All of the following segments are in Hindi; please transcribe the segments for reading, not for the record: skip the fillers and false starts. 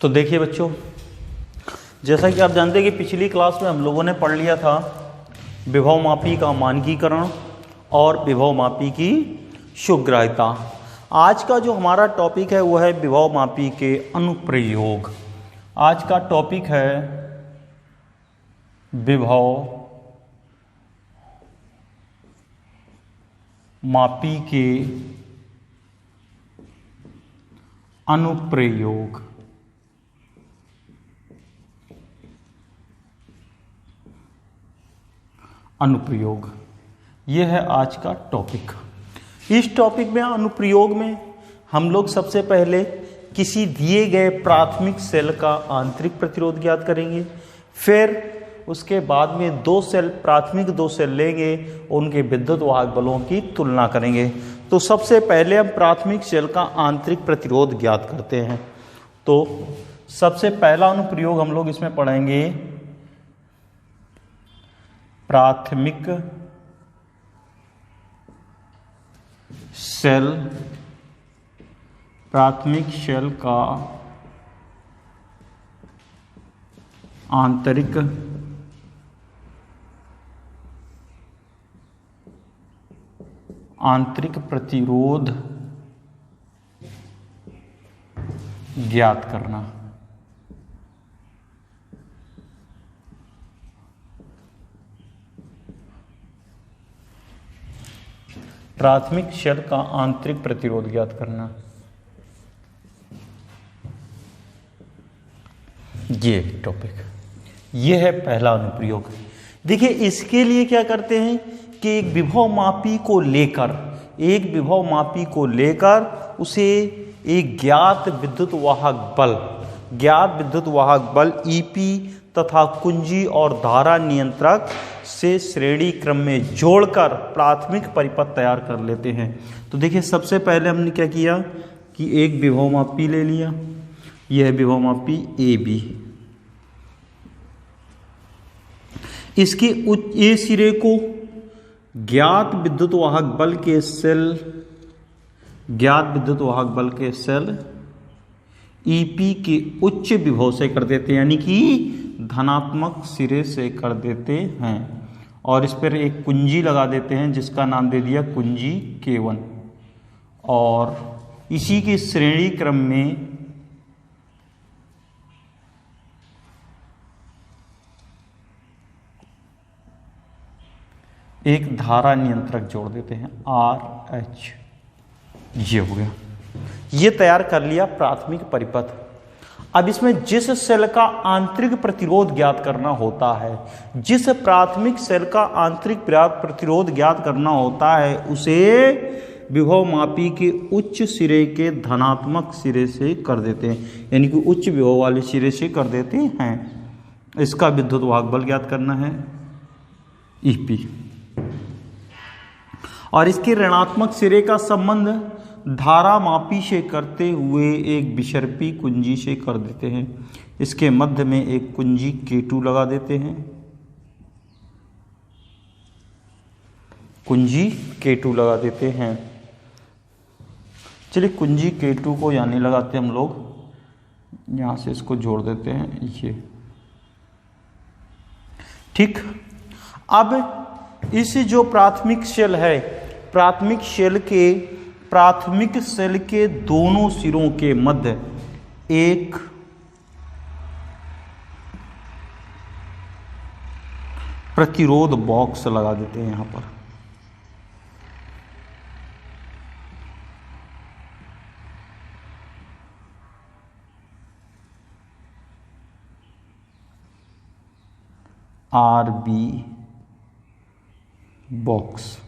तो देखिए बच्चों, जैसा कि आप जानते हैं कि पिछली क्लास में हम लोगों ने पढ़ लिया था विभवमापी का मानकीकरण और विभवमापी की शुभग्राह्यता। आज का जो हमारा टॉपिक है वो है विभवमापी के अनुप्रयोग। आज का टॉपिक है विभवमापी के अनुप्रयोग। अनुप्रयोग ये है आज का टॉपिक। इस टॉपिक में अनुप्रयोग में हम लोग सबसे पहले किसी दिए गए प्राथमिक सेल का आंतरिक प्रतिरोध ज्ञात करेंगे, फिर उसके बाद में प्राथमिक दो सेल लेंगे, उनके विद्युत वाहक बलों की तुलना करेंगे। तो सबसे पहले हम प्राथमिक सेल का आंतरिक प्रतिरोध ज्ञात करते हैं। तो सबसे पहला अनुप्रयोग हम लोग इसमें पढ़ेंगे प्राथमिक सेल का आंतरिक प्रतिरोध ज्ञात करना। प्राथमिक सेल का आंतरिक प्रतिरोध ज्ञात करना, ये टॉपिक, ये है पहला अनुप्रयोग। देखिए इसके लिए क्या करते हैं कि एक विभवमापी को लेकर उसे एक ज्ञात विद्युत वाहक बल ईपी तथा कुंजी और धारा नियंत्रक से श्रेणी क्रम में जोड़कर प्राथमिक परिपथ तैयार कर लेते हैं। तो देखिए सबसे पहले हमने क्या किया कि एक विभवमापी ले लिया, यह है विभवमापी ए बी। इसके ए सिरे को ज्ञात विद्युत वाहक बल के सेल ईपी के उच्च विभव से कर देते हैं, यानी कि धनात्मक सिरे से कर देते हैं, और इस पर एक कुंजी लगा देते हैं जिसका नाम दे दिया कुंजी K1, और इसी के श्रेणी क्रम में एक धारा नियंत्रक जोड़ देते हैं RH। ये हो गया, ये तैयार कर लिया प्राथमिक परिपथ। अब इसमें जिस सेल का आंतरिक प्रतिरोध ज्ञात करना होता है, जिस प्राथमिक सेल का आंतरिक प्रतिरोध ज्ञात करना होता है, उसे विभवमापी के उच्च सिरे के धनात्मक सिरे से कर देते हैं, यानी कि उच्च विभव वाले सिरे से कर देते हैं। इसका विद्युत वाहक बल ज्ञात करना है ईपी, और इसके ऋणात्मक सिरे का संबंध धारा मापी से करते हुए एक विसर्पी कुंजी से कर देते हैं। इसके मध्य में एक कुंजी K2 लगा देते हैं, चलिए कुंजी K2 को यानी लगाते हैं हम लोग, यहां से इसको जोड़ देते हैं ये, ठीक। अब इस जो प्राथमिक सेल के दोनों सिरों के मध्य एक प्रतिरोध बॉक्स लगा देते हैं यहां पर। RB बॉक्स,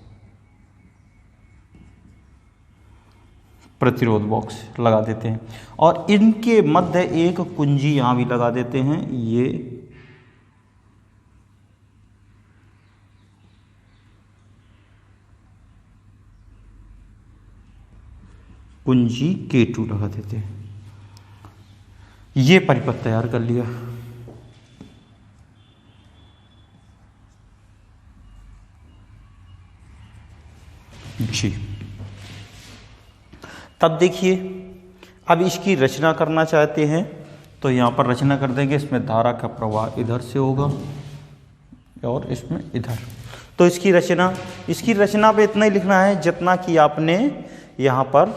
प्रतिरोध बॉक्स लगा देते हैं, और इनके मध्य एक कुंजी यहां भी लगा देते हैं, ये कुंजी K2 लगा देते हैं। ये परिपथ तैयार कर लिया। जी, तब देखिए अब इसकी रचना करना चाहते हैं तो यहाँ पर रचना कर देंगे, इसमें धारा का प्रवाह इधर से होगा और इसमें इधर। तो इसकी रचना पे इतना ही लिखना है जितना कि आपने यहाँ पर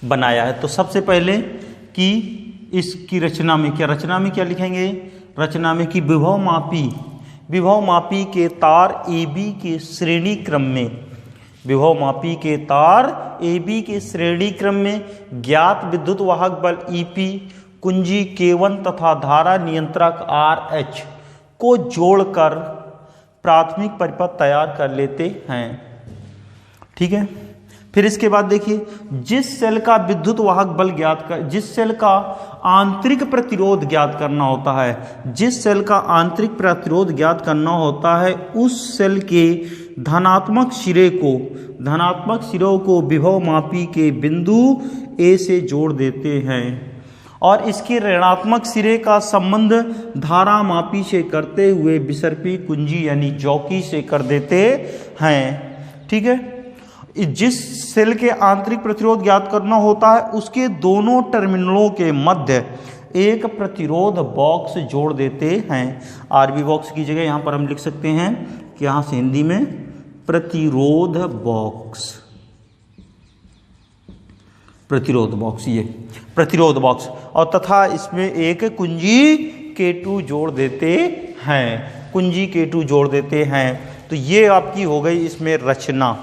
बनाया है। तो सबसे पहले कि इसकी रचना में क्या लिखेंगे, रचना में कि विभव मापी के तार AB के श्रेणी क्रम में, विभव मापी के तार AB के श्रेणी क्रम में ज्ञात विद्युत वाहक बल EP, कुंजी K1 तथा धारा नियंत्रक RH को जोड़कर प्राथमिक परिपथ तैयार कर लेते हैं। ठीक है, फिर इसके बाद देखिए, जिस सेल का विद्युत वाहक बल जिस सेल का आंतरिक प्रतिरोध ज्ञात करना होता है, उस सेल के धनात्मक सिरे को विभव मापी के बिंदु A से जोड़ देते हैं और इसके ऋणात्मक सिरे का संबंध धारा मापी से करते हुए विसर्पी कुंजी यानी जॉकी से कर देते हैं। ठीक है, जिस सेल के आंतरिक प्रतिरोध ज्ञात करना होता है उसके दोनों टर्मिनलों के मध्य एक प्रतिरोध बॉक्स जोड़ देते हैं। आरबी बॉक्स की जगह यहां पर हम लिख सकते हैं कि यहां से हिंदी में प्रतिरोध बॉक्स और तथा इसमें एक कुंजी K2 जोड़ देते हैं। तो ये आपकी हो गई इसमें रचना।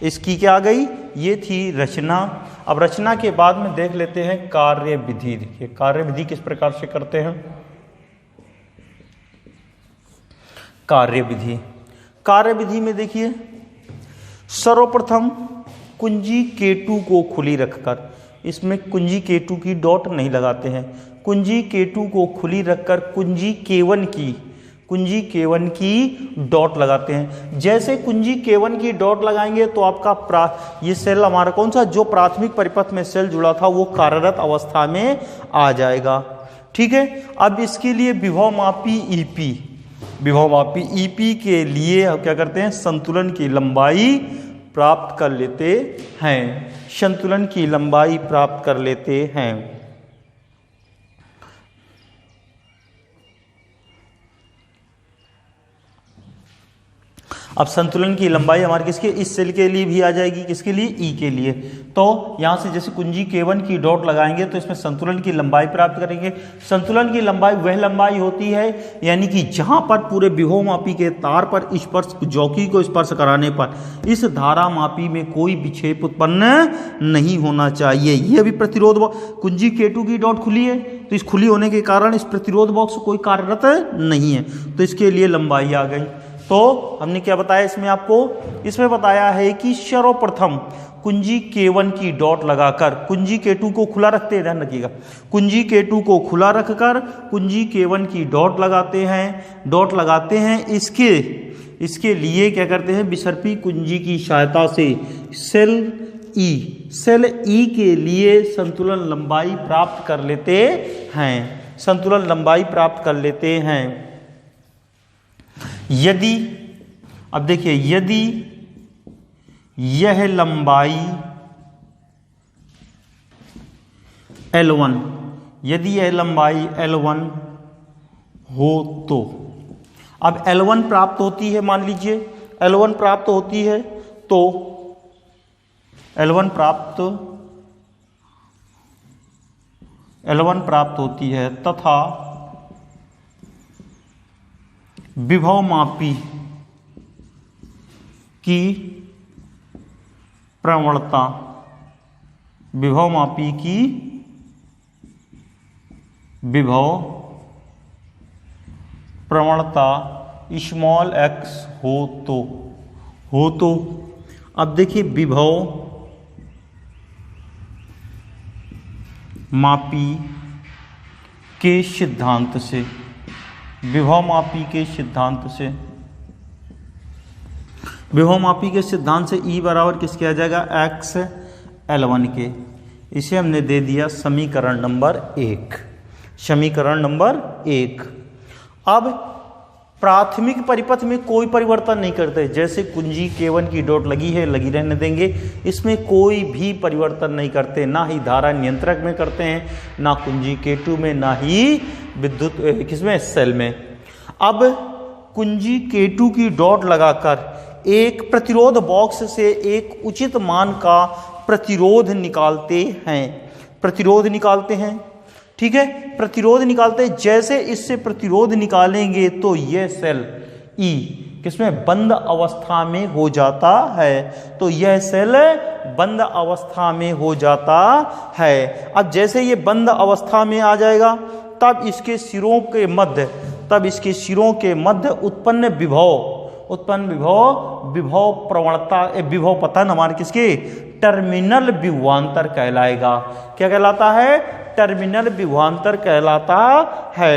इसकी क्या आ गई, ये थी रचना। अब रचना के बाद में देख लेते हैं कार्यविधि। देखिए कार्यविधि किस प्रकार से करते हैं। कार्यविधि में देखिए, सर्वप्रथम कुंजी K2 को खुली रखकर, इसमें कुंजी K2 की डॉट नहीं लगाते हैं, कुंजी K2 को खुली रखकर कुंजी K1 की डॉट लगाते हैं। जैसे कुंजी K1 की डॉट लगाएंगे तो आपका ये सेल हमारा कौन सा, जो प्राथमिक परिपथ में सेल जुड़ा था वो कार्यरत अवस्था में आ जाएगा। ठीक है, अब इसके लिए विभव मापी EP के लिए हम क्या करते हैं, संतुलन की लंबाई प्राप्त कर लेते हैं। अब संतुलन की लंबाई हमारे किसके, इस सेल के लिए भी आ जाएगी, किसके लिए, E के लिए। तो यहां से जैसे कुंजी K1 की डॉट लगाएंगे तो इसमें संतुलन की लंबाई प्राप्त करेंगे। संतुलन की लंबाई वह लंबाई होती है यानी कि जहां पर पूरे विभव मापी के तार पर जॉकी को स्पर्श कराने पर इस धारा मापी में कोई विक्षेप उत्पन्न नहीं होना चाहिए। ये अभी प्रतिरोध कुंजी K2 की डॉट खुली है तो इस खुली होने के कारण इस प्रतिरोध बॉक्स कोई कार्यरत नहीं है, तो इसके लिए लंबाई आ गई। तो हमने क्या बताया इसमें, आपको इसमें बताया है कि सर्वप्रथम कुंजी K1 की डॉट लगाकर कुंजी K2 को खुला रखते हैं, ध्यान रखिएगा, कुंजी K2 को खुला रखकर कुंजी K1 की डॉट लगाते हैं। इसके लिए क्या करते हैं, विसर्पी कुंजी की सहायता से सेल E के लिए संतुलन लंबाई प्राप्त कर लेते हैं। यदि यह लंबाई L1 हो तो, अब L1 प्राप्त होती है, मान लीजिए L1 प्राप्त होती है तो L1 प्राप्त होती है तथा विभव मापी की प्रवणता स्मॉल x हो तो अब देखिए विभव मापी के सिद्धांत से विभव मापी के सिद्धांत से E बराबर किसके आ जाएगा, x L1 के। इसे हमने दे दिया समीकरण नंबर 1। अब प्राथमिक परिपथ में कोई परिवर्तन नहीं करते, जैसे कुंजी K1 की डॉट लगी है, लगी रहने देंगे, इसमें कोई भी परिवर्तन नहीं करते, ना ही धारा नियंत्रक में करते हैं, ना कुंजी K2 में, ना ही विद्युत किसमें, सेल में। अब कुंजी K2 की डॉट लगाकर एक प्रतिरोध बॉक्स से एक उचित मान का प्रतिरोध निकालते हैं, प्रतिरोध निकालते हैं, ठीक है, प्रतिरोध निकालते हैं। जैसे इससे प्रतिरोध निकालेंगे तो यह सेल ई किसमें, बंद अवस्था में हो जाता है, तो यह सेल बंद अवस्था में हो जाता है। अब जैसे ये बंद अवस्था में आ जाएगा तब इसके सिरों के मध्य, तब इसके सिरों के मध्य उत्पन्न विभव प्रवणता, विभव पतन हमारे किसके, टर्मिनल विभवांतर कहलाएगा। क्या कहलाता है, टर्मिनल विभवांतर कहलाता है।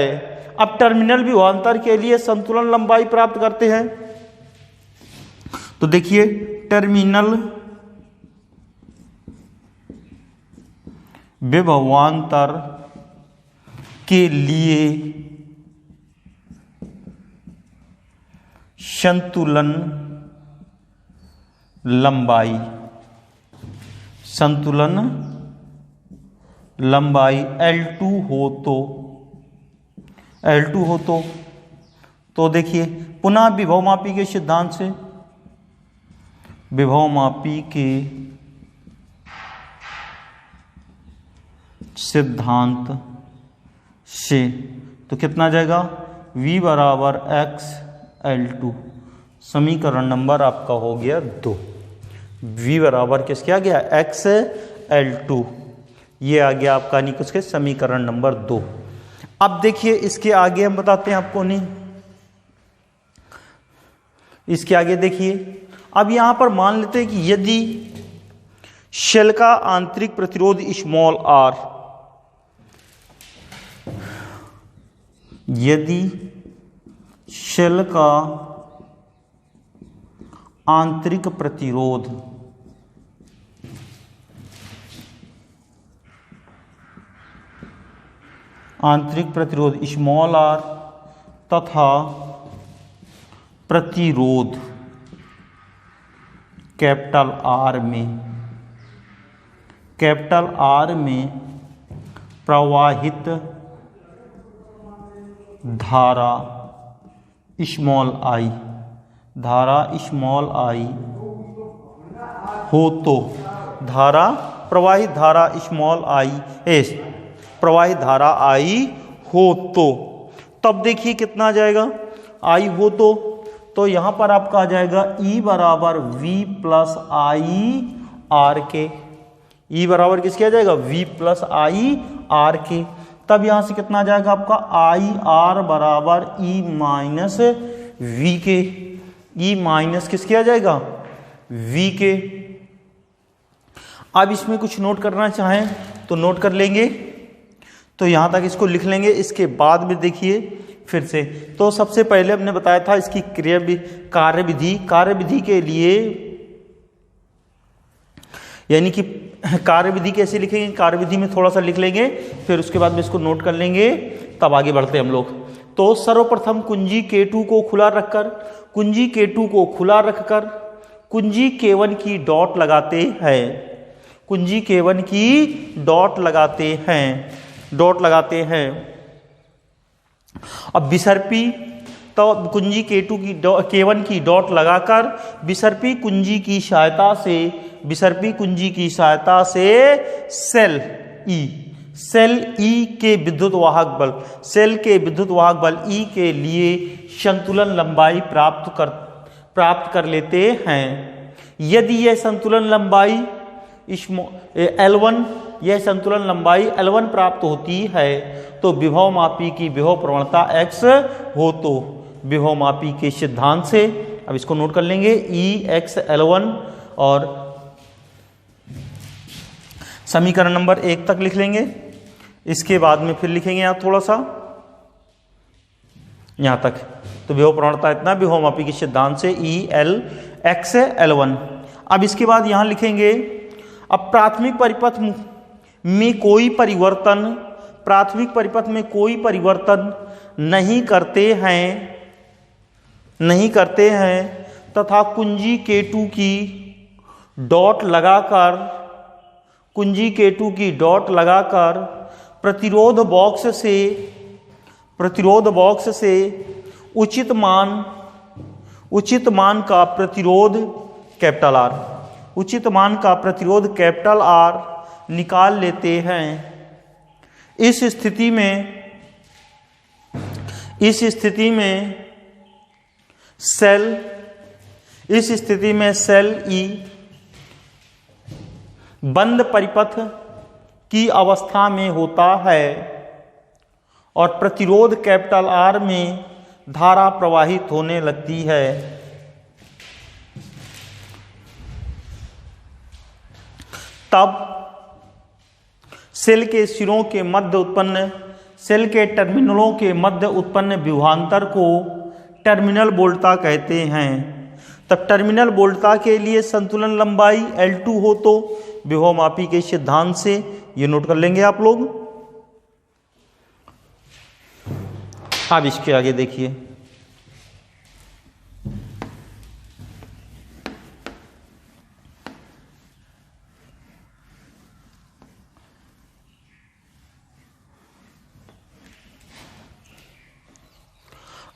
अब टर्मिनल विभवांतर के लिए संतुलन लंबाई प्राप्त करते हैं, तो देखिए टर्मिनल विभवांतर के लिए संतुलन लंबाई, संतुलन लंबाई L2 हो तो देखिए पुनः विभवमापी के सिद्धांत से, विभवमापी के सिद्धांत से तो कितना जाएगा, V बराबर x L2, समीकरण नंबर आपका हो गया 2। V बराबर किसके आ गया, x L2, ये आ गया आपका नहीं कुछ के समीकरण नंबर 2। अब देखिए इसके आगे हम बताते हैं आपको, नहीं इसके आगे देखिए, अब यहां पर मान लेते हैं कि यदि शेल का आंतरिक प्रतिरोध स्मॉल r, यदि शेल का आंतरिक प्रतिरोध स्मॉल r तथा प्रतिरोध कैपिटल R में प्रवाहित धारा स्मॉल i हो तो, प्रवाहित धारा स्मॉल i प्रवाहित धारा I हो तो, तब देखिए कितना आ जाएगा, I हो तो यहां पर आपका आ जाएगा E बराबर V प्लस आई आर के, E बराबर किसके आ जाएगा, V प्लस आई आर के। तब यहां से कितना आ जाएगा आपका आई आर बराबर E माइनस V के, E माइनस किसके आ जाएगा, V के। अब इसमें कुछ नोट करना चाहें तो नोट कर लेंगे, तो यहां तक इसको लिख लेंगे। इसके बाद में देखिए फिर से, तो सबसे पहले हमने बताया था इसकी कार्यविधि के लिए, यानी कि कार्यविधि कैसे लिखेंगे, कार्यविधि में थोड़ा सा लिख लेंगे, फिर उसके बाद में इसको नोट कर लेंगे, तब आगे बढ़ते हम लोग। तो सर्वप्रथम कुंजी K2 को खुला रखकर, कुंजी K1 की डॉट लगाते हैं, अब विसर्पी, तो कुंजी K1 की डॉट लगाकर विसर्पी कुंजी की सहायता से सेल E के विद्युत वाहक बल E के लिए संतुलन लंबाई प्राप्त कर लेते हैं। यदि यह संतुलन लंबाई L1 प्राप्त होती है तो विभवमापी की विभव प्रवणता x हो तो, विभवमापी के सिद्धांत से, अब इसको नोट कर लेंगे, EX L1 और समीकरण नंबर 1 तक लिख लेंगे। इसके बाद में फिर लिखेंगे आप थोड़ा सा यहां तक, तो विभव प्रवणता इतना, विभवमापी के सिद्धांत से EX L1। अब इसके बाद यहां लिखेंगे, अब प्राथमिक परिपथ में कोई परिवर्तन नहीं करते हैं, नहीं करते हैं तथा कुंजी K2 की डॉट लगाकर प्रतिरोध बॉक्स से उचित मान का प्रतिरोध कैपिटल R निकाल लेते हैं। इस स्थिति में सेल E बंद परिपथ की अवस्था में होता है और प्रतिरोध कैपिटल R में धारा प्रवाहित होने लगती है। तब सेल के सिरों के मध्य उत्पन्न सेल के टर्मिनलों के मध्य उत्पन्न विभवांतर को टर्मिनल वोल्टता कहते हैं। तब टर्मिनल वोल्टता के लिए संतुलन लंबाई L2 हो तो विभवमापी के सिद्धांत से ये नोट कर लेंगे आप लोग। अब इसके आगे देखिए,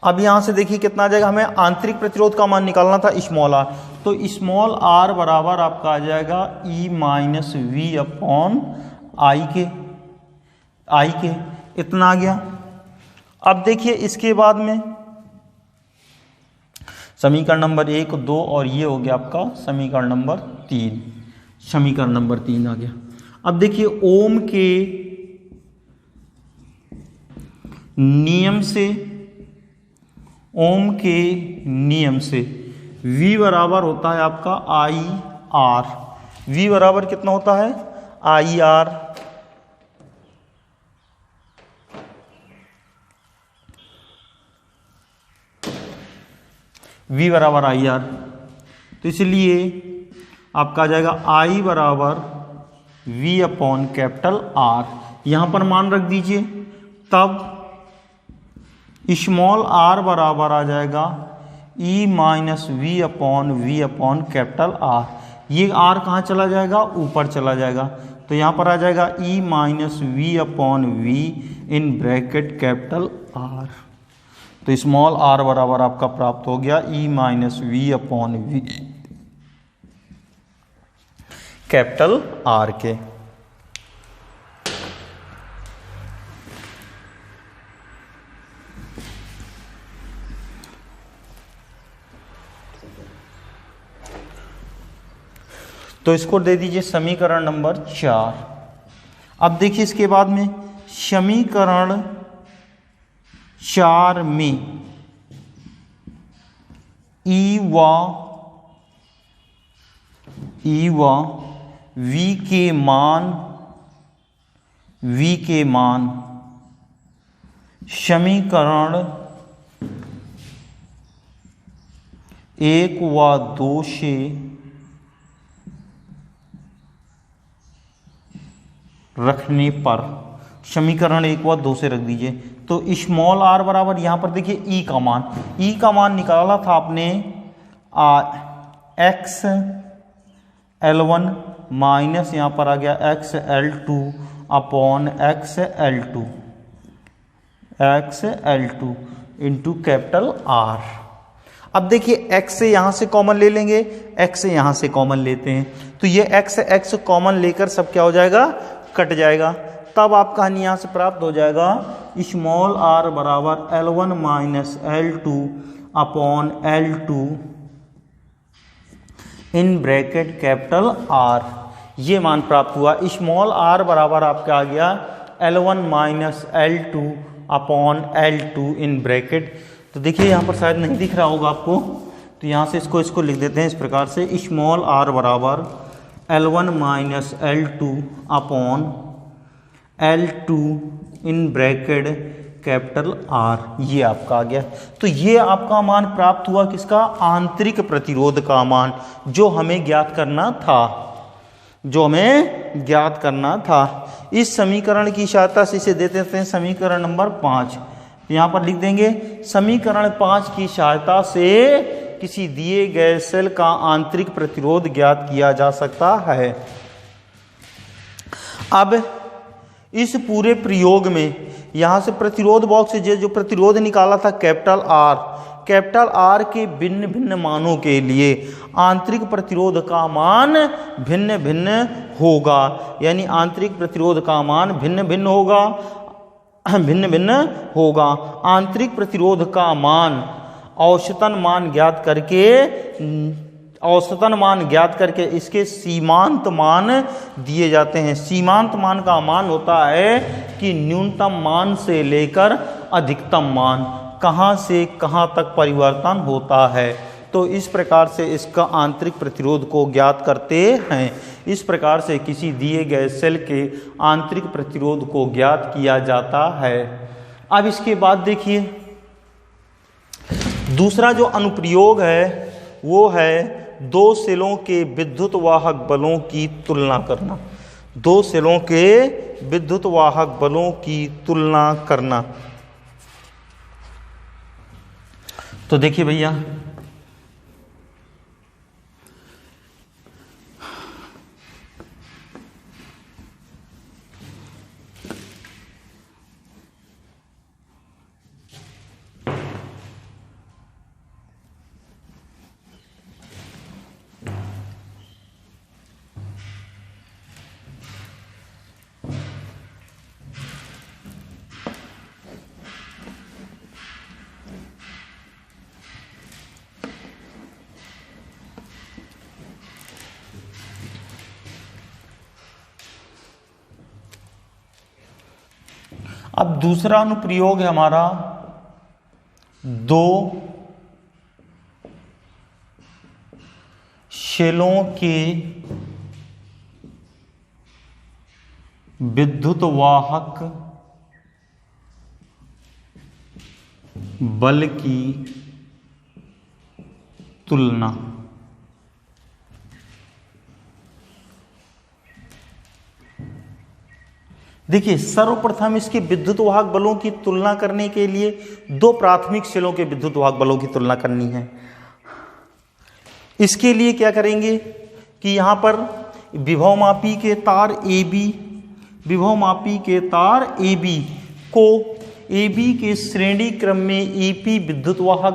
अब यहां से देखिए कितना आ जाएगा, हमें आंतरिक प्रतिरोध का मान निकालना था स्मॉल r, तो स्मॉल r बराबर आपका आ जाएगा E minus V upon I के इतना आ गया। अब देखिए इसके बाद में समीकरण नंबर 1, 2 और ये हो गया आपका समीकरण नंबर 3 आ गया। अब देखिए ओम के नियम से V बराबर होता है आपका आई आर। V बराबर कितना होता है आई आर। V बराबर आई आर, तो इसलिए आपका आ जाएगा I बराबर V अपॉन कैपिटल R। यहां पर मान रख दीजिए, तब स्मॉल r बराबर आ जाएगा E minus V upon capital R। ये R कहाँ चला जाएगा, ऊपर चला जाएगा, तो यहाँ पर आ जाएगा E minus V upon V in bracket capital R। तो स्मॉल r बराबर आपका प्राप्त हो गया E minus V upon V capital R के। तो इसको दे दीजिए समीकरण नंबर 4। अब देखिए इसके बाद में समीकरण 4 में ई व वी के मान समीकरण 1 व 2 से रखने पर, समीकरण 1 व 2 से रख दीजिए, तो स्मॉल r बराबर यहाँ पर देखिए E का मान निकाला था आपने x L1 माइनस यहाँ पर आ गया x L2 upon x L2 into capital R। अब देखिए x से यहाँ से कॉमन ले लेंगे, x से यहाँ से कॉमन लेते हैं, तो ये x कॉमन लेकर सब क्या हो जाएगा, कट जाएगा। तब आपका यहाँ से प्राप्त हो जाएगा स्मॉल r बराबर L1 minus L2 upon L2 इन ब्रैकेट कैपिटल R। ये मान प्राप्त हुआ। स्मॉल r बराबर आपका आ गया L1 minus L2 upon L2 in bracket. तो देखिए यहाँ पर शायद नहीं दिख रहा होगा आपको, तो यहाँ से इसको लिख देते हैं इस प्रकार से, स्मॉल r बराबर L1 minus L2 upon L2 इन ब्रैकेट कैपिटल R। ये आपका आ गया। तो ये आपका मान प्राप्त हुआ किसका, आंतरिक प्रतिरोध का मान, जो हमें ज्ञात करना था। इस समीकरण की सहायता से इसे देते हैं समीकरण नंबर 5। तो यहाँ पर लिख देंगे समीकरण 5 की सहायता से किसी दिए गए सेल का आंतरिक प्रतिरोध ज्ञात किया जा सकता है। अब इस पूरे प्रयोग में यहाँ से प्रतिरोध बॉक्स से जो प्रतिरोध निकाला था कैपिटल आर के भिन्न भिन्न मानों के लिए आंतरिक प्रतिरोध का मान भिन्न भिन्न होगा, यानी आंतरिक प्रतिरोध का मान भिन्न भिन्न होगा। आंतरिक प्रतिरोध का मान औसतन मान ज्ञात करके इसके सीमांत मान दिए जाते हैं। सीमांत मान का मान होता है कि न्यूनतम मान से लेकर अधिकतम मान कहाँ से कहाँ तक परिवर्तन होता है। तो इस प्रकार से इसका आंतरिक प्रतिरोध को ज्ञात करते हैं। इस प्रकार से किसी दिए गए सेल के आंतरिक प्रतिरोध को ज्ञात किया जाता है। अब इसके बाद देखिए दूसरा जो अनुप्रयोग है वो है दो सेलों के विद्युत वाहक बलों की तुलना करना। दो सेलों के विद्युत वाहक बलों की तुलना करना। तो देखिए भैया अब दूसरा अनुप्रयोग है हमारा दो शेलों के विद्युत वाहक बल की तुलना। देखिए सर्वप्रथम इसके विद्युत वाहक बलों की तुलना करने के लिए दो प्राथमिक सेलों के विद्युत वाहक बलों की तुलना करनी है। इसके लिए क्या करेंगे कि यहां पर विभवमापी के तार AB को AB के श्रेणी क्रम में EP विद्युत वाहक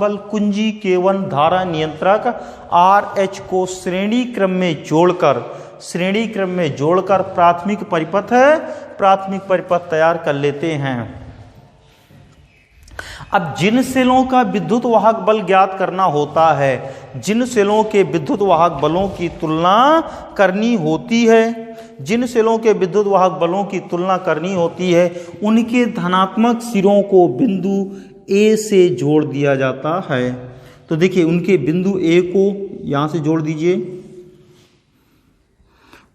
बल कुंजी K1 धारा नियंत्रक RH को श्रेणी क्रम में जोड़कर प्राथमिक परिपथ तैयार कर लेते हैं। अब जिन सेलों का विद्युत वाहक बल ज्ञात करना होता है, जिन सेलों के विद्युत वाहक बलों की तुलना करनी होती है, जिन सेलों के विद्युत वाहक बलों की तुलना करनी होती है उनके धनात्मक सिरों को बिंदु A से जोड़ दिया जाता है। तो देखिए उनके बिंदु A को यहां से जोड़ दीजिए,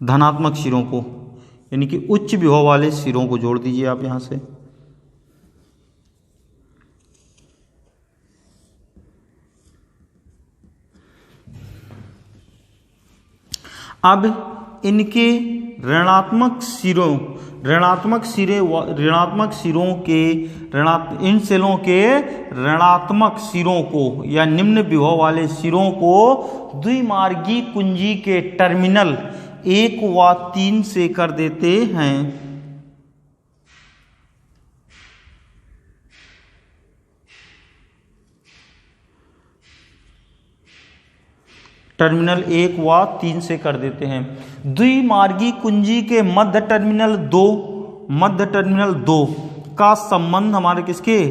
धनात्मक सिरों को यानी कि उच्च विभव वाले सिरों को जोड़ दीजिए आप यहां से। अब इनके इन सेलों के ऋणात्मक सिरों को या निम्न विभव वाले सिरों को द्विमार्गी कुंजी के टर्मिनल 1 व 3 से कर देते हैं। टर्मिनल 1 व 3 से कर देते हैं। द्विमार्गी कुंजी के मध्य टर्मिनल 2 का संबंध हमारे किसके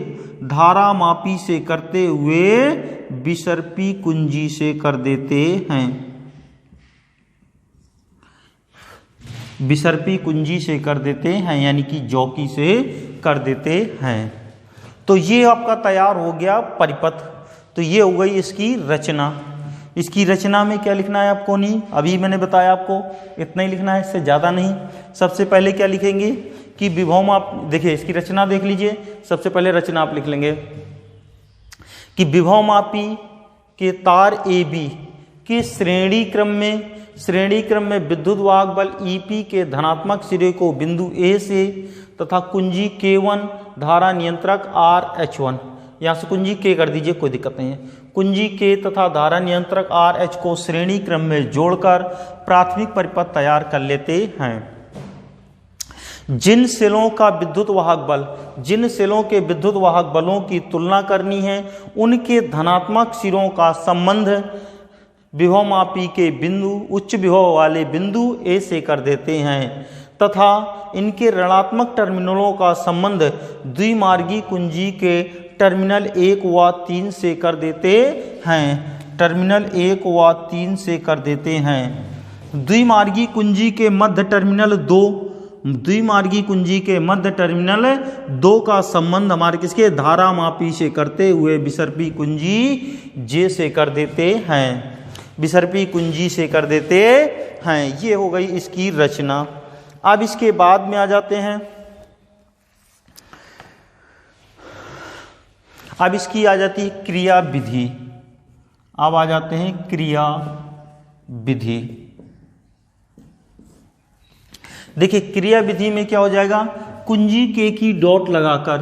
धारा मापी से करते हुए विसर्पी कुंजी से कर देते हैं। विसर्पी कुंजी से कर देते हैं यानी कि जौकी से कर देते हैं। तो ये आपका तैयार हो गया परिपथ। तो ये हो गई इसकी रचना। इसकी रचना में क्या लिखना है आपको नहीं, अभी मैंने बताया आपको इतना ही लिखना है, इससे ज़्यादा नहीं। सबसे पहले क्या लिखेंगे कि विभव माप, देखिए इसकी रचना देख लीजिए। सबसे पहले रचना आप लिख लेंगे कि विभव मापी के तार AB के श्रेणी क्रम में विद्युत वाहक बल EP के धनात्मक सिरे को बिंदु A से तथा कुंजी K1 धारा नियंत्रक RH1, यहाँ से कुंजी K कर दीजिए, कोई दिक्कत नहीं है। कुंजी K तथा धारा नियंत्रक RH को श्रेणी क्रम में जोड़कर प्राथमिक परिपथ तैयार कर लेते हैं। जिन सेलों का विद्युत वाहक बल, जिन सेलों के विद्युत वाहक बलों की तुलना करनी है, उनके धनात्मक सिरों का संबंध विभवमापी के बिंदु उच्च विभव वाले बिंदु A से कर देते हैं तथा इनके ऋणात्मक टर्मिनलों का संबंध द्विमार्गी कुंजी के टर्मिनल 1 व 3 से कर देते हैं। टर्मिनल 1 व 3 से कर देते हैं। द्विमार्गी कुंजी के मध्य टर्मिनल 2, द्विमार्गी कुंजी के मध्य टर्मिनल 2 का संबंध हमारे किसके धारा मापी से करते हुए विसर्पी कुंजी J से कर देते हैं। विसर्पी कुंजी से कर देते हैं। ये हो गई इसकी रचना। अब इसके बाद में आ जाते हैं, अब इसकी आ जाती है क्रिया विधि। अब आ जाते हैं क्रिया विधि। देखिए क्रिया विधि में क्या हो जाएगा, कुंजी K की डॉट लगाकर,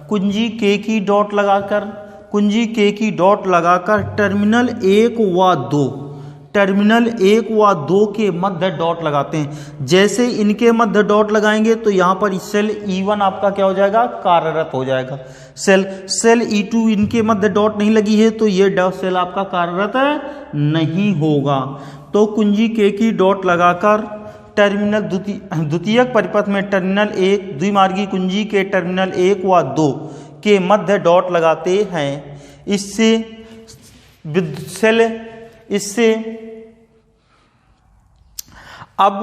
कुंजी K की डॉट लगाकर, कुंजी K की डॉट लगाकर टर्मिनल 1 व 2, टर्मिनल 1 व 2 के मध्य डॉट लगाते हैं। जैसे इनके मध्य डॉट लगाएंगे तो यहाँ पर सेल E1 आपका क्या हो जाएगा, कार्यरत हो जाएगा। सेल E2 इनके मध्य डॉट नहीं लगी है तो ये सेल आपका कार्यरत नहीं होगा। तो कुंजी K की डॉट लगाकर टर्मिनल द्वितीयक परिपथ में टर्मिनल 1, द्विमार्गी कुंजी के टर्मिनल 1 व 2 के मध्य डॉट लगाते हैं। इससे अब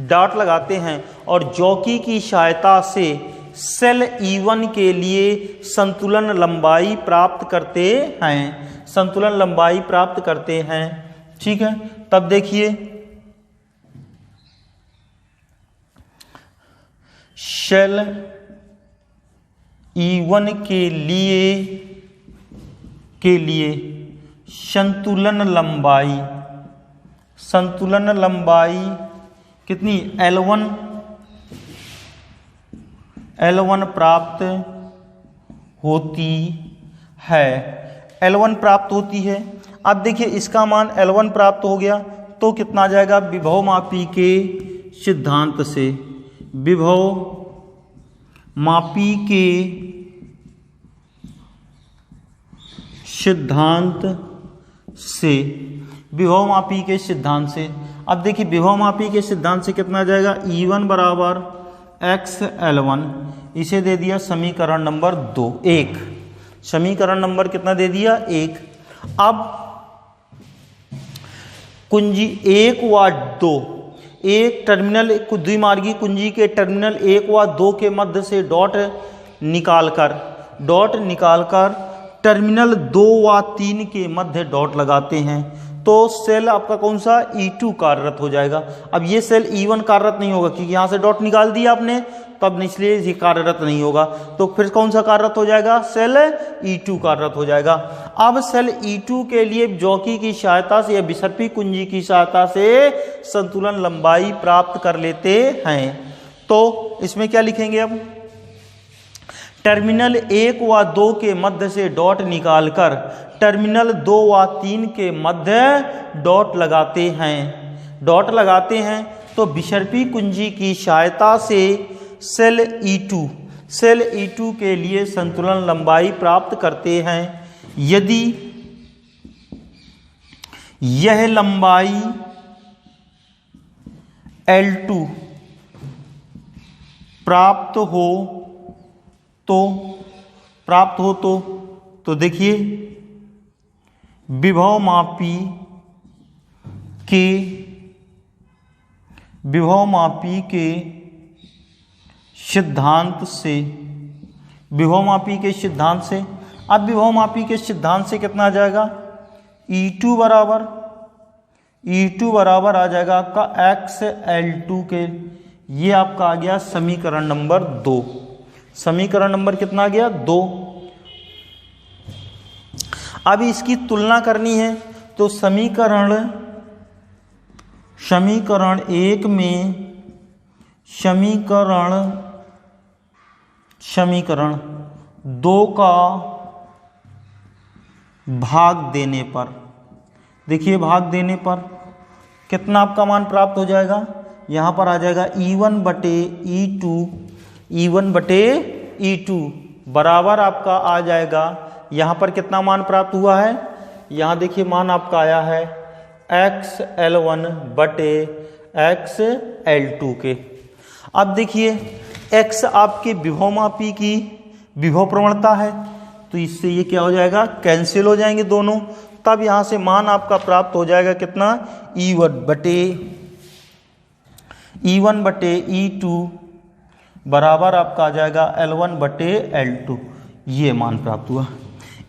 डॉट लगाते हैं और जॉकी की सहायता से सेल E1 के लिए संतुलन लंबाई प्राप्त करते हैं, संतुलन लंबाई प्राप्त करते हैं। ठीक है, तब देखिए सेल E1 के लिए संतुलन लंबाई कितनी L1 प्राप्त होती है, L1 प्राप्त होती है। अब देखिए इसका मान L1 प्राप्त हो गया तो कितना आ जाएगा, विभव मापी के सिद्धांत से, विभव मापी के सिद्धांत से, विभव मापी के सिद्धांत से। अब देखिए विभव मापी के सिद्धांत से कितना आ जाएगा, E1 बराबर XL1, इसे दे दिया समीकरण नंबर 2, 1, समीकरण नंबर कितना दे दिया, 1। अब कुंजी 1 व 2, एक टर्मिनल द्विमार्गी कुंजी के टर्मिनल 1 व 2 के मध्य से डॉट निकालकर टर्मिनल 2 व 3 के मध्य डॉट लगाते हैं तो सेल आपका कौन सा, E2 कार्यरत हो जाएगा। अब ये सेल E1 कार्यरत नहीं होगा क्योंकि यहाँ से डॉट निकाल दिया आपने, तब इसलिए ये कार्यरत नहीं होगा। तो फिर कौन सा कार्यरत हो जाएगा, सेल E2 कार्यरत हो जाएगा। अब सेल E2 के लिए जॉकी की सहायता से या विसर्पी कुंजी की सहायता से संतुलन लंबाई प्राप्त कर लेते हैं। तो इसमें क्या लिखेंगे, अब टर्मिनल 1 व 2 के मध्य से डॉट निकालकर टर्मिनल 2 व 3 के मध्य डॉट लगाते हैं तो विसर्पी कुंजी की सहायता से सेल E2 के लिए संतुलन लंबाई प्राप्त करते हैं। यदि यह लंबाई L2 प्राप्त हो तो देखिए विभव मापी के सिद्धांत से, विभव मापी के सिद्धांत से, अब विभव मापी के सिद्धांत से कितना आ जाएगा, E2 बराबर आ जाएगा आपका XL2 के, ये आपका आ गया समीकरण नंबर 2। समीकरण नंबर कितना आ गया, 2। अब इसकी तुलना करनी है तो समीकरण 1 में समीकरण समीकरण 2 का भाग देने पर, देखिए भाग देने पर कितना आपका मान प्राप्त हो जाएगा, यहाँ पर आ जाएगा E1/E2 बराबर आपका आ जाएगा, यहाँ पर कितना मान प्राप्त हुआ है, यहाँ देखिए मान आपका आया है xL1/xL2 के। अब देखिए x आपके विभवमापी की विभव प्रवणता है, तो इससे ये क्या हो जाएगा, कैंसिल हो जाएंगे दोनों। तब यहाँ से मान आपका प्राप्त हो जाएगा कितना, E1/E2 बराबर आपका आ जाएगा L1/L2, ये मान प्राप्त हुआ।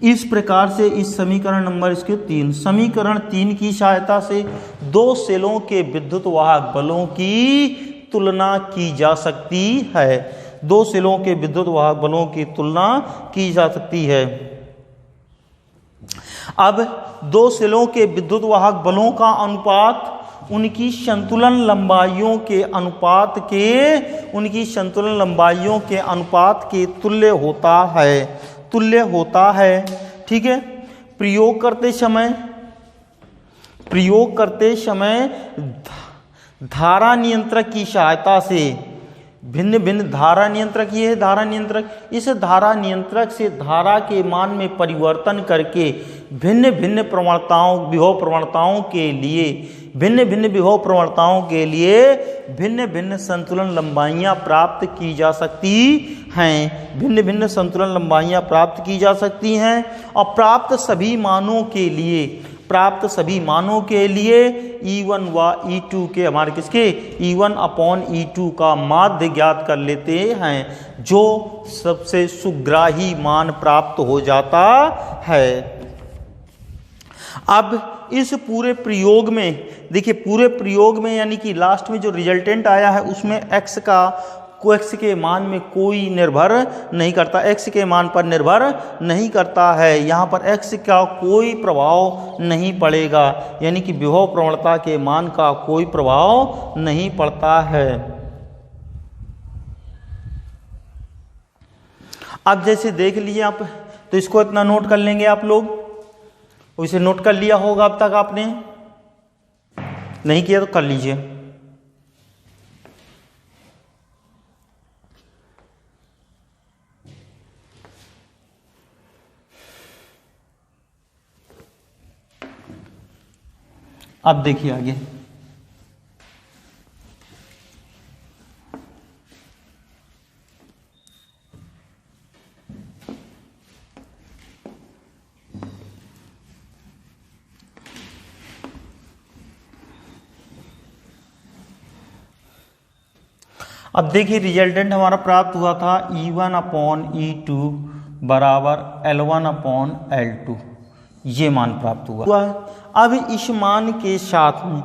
इस प्रकार से इस समीकरण नंबर इसके 3, समीकरण 3 की सहायता से दो सेलों के विद्युत वाहक बलों की तुलना की जा सकती है, दो सेलों के विद्युत वाहक बलों की तुलना की जा सकती है। अब दो सेलों के विद्युत वाहक बलों का अनुपात उनकी संतुलन लंबाइयों के अनुपात के तुल्य होता है, ठीक है। प्रयोग करते समय धारा नियंत्रक की सहायता से भिन्न भिन्न धारा नियंत्रक, ये है धारा नियंत्रक, इस धारा नियंत्रक से धारा के मान में परिवर्तन करके भिन्न भिन्न विभव प्रवणताओं के लिए भिन्न भिन्न संतुलन लंबाइयां प्राप्त की जा सकती हैं, और प्राप्त सभी मानों के लिए E1 व E2 के हमारे किसके E1/E2 का माध्य ज्ञात कर लेते हैं, जो सबसे सुग्राही मान प्राप्त हो जाता है। अब इस पूरे प्रयोग में देखिए, पूरे प्रयोग में यानी कि लास्ट में जो रिजल्टेंट आया है उसमें x के मान में कोई निर्भर नहीं करता, x के मान पर निर्भर नहीं करता है, यहाँ पर x का कोई प्रभाव नहीं पड़ेगा, यानी कि विभव प्रवणता के मान का कोई प्रभाव नहीं पड़ता है। अब जैसे देख लिए आप, तो इसको इतना नोट कर लेंगे आप लोग, इसे नोट कर लिया होगा अब तक आपने, नहीं किया तो कर लीजिए। अब देखिए आगे, अब देखिए रिजल्टेंट हमारा प्राप्त हुआ था E1/E2 बराबर L1/L2, ये मान प्राप्त हुआ। अब इस मान के साथ में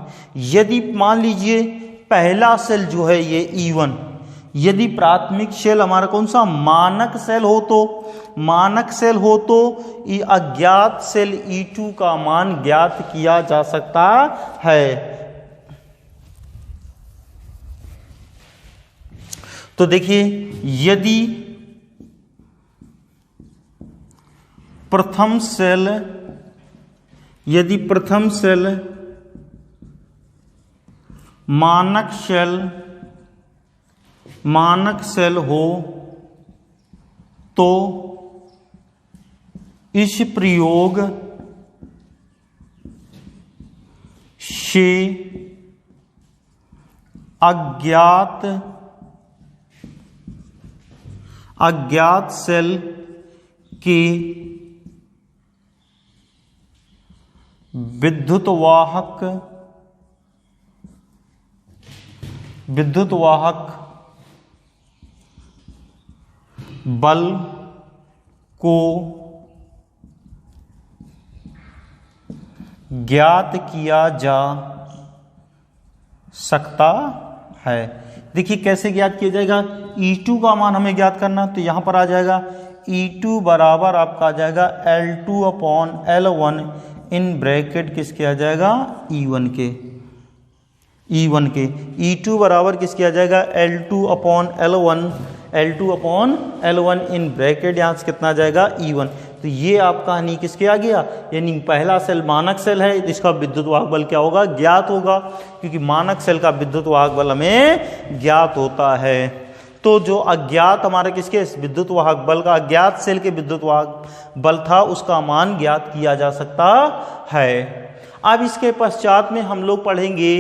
यदि मान लीजिए पहला सेल जो है ये E1, यदि प्राथमिक सेल हमारा कौन सा मानक सेल हो तो अज्ञात सेल E2 का मान ज्ञात किया जा सकता है। तो देखिए, यदि प्रथम सेल मानक सेल हो तो इस प्रयोग से अज्ञात सेल के विद्युत वाहक बल को ज्ञात किया जा सकता है। देखिए कैसे ज्ञात किया जाएगा, E2 का मान हमें ज्ञात करना, तो यहां पर आ जाएगा E2 बराबर आपका आ जाएगा L2/L1 इन ब्रैकेट किसके आ जाएगा E1 के। E2 बराबर किसके आ जाएगा L2/L1 L2 upon L1 in bracket, यहाँ से कितना आ जाएगा E1। तो ये आपका यानी किसके आ गया, यानी पहला सेल मानक सेल है, इसका विद्युत वाहक बल क्या होगा, ज्ञात होगा, क्योंकि मानक सेल का विद्युत वाहक बल हमें ज्ञात होता है। तो जो अज्ञात हमारे किसके विद्युत वाहक बल का, अज्ञात सेल के विद्युत वाहक बल था, उसका मान ज्ञात किया जा सकता है। अब इसके पश्चात में हम लोग पढ़ेंगे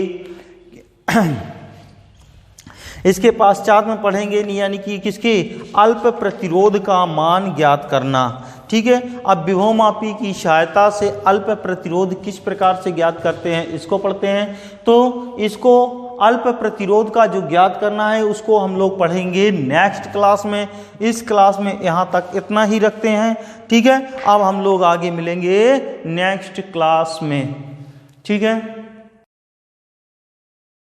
इसके पश्चात में पढ़ेंगे यानी कि किसके, अल्प प्रतिरोध का मान ज्ञात करना। ठीक है, अब विभवमापी की सहायता से अल्प प्रतिरोध किस प्रकार से ज्ञात करते हैं इसको पढ़ते हैं। तो इसको अल्प प्रतिरोध का जो ज्ञात करना है उसको हम लोग पढ़ेंगे नेक्स्ट क्लास में। इस क्लास में यहाँ तक इतना ही रखते हैं। ठीक है, अब हम लोग आगे मिलेंगे नेक्स्ट क्लास में। ठीक है।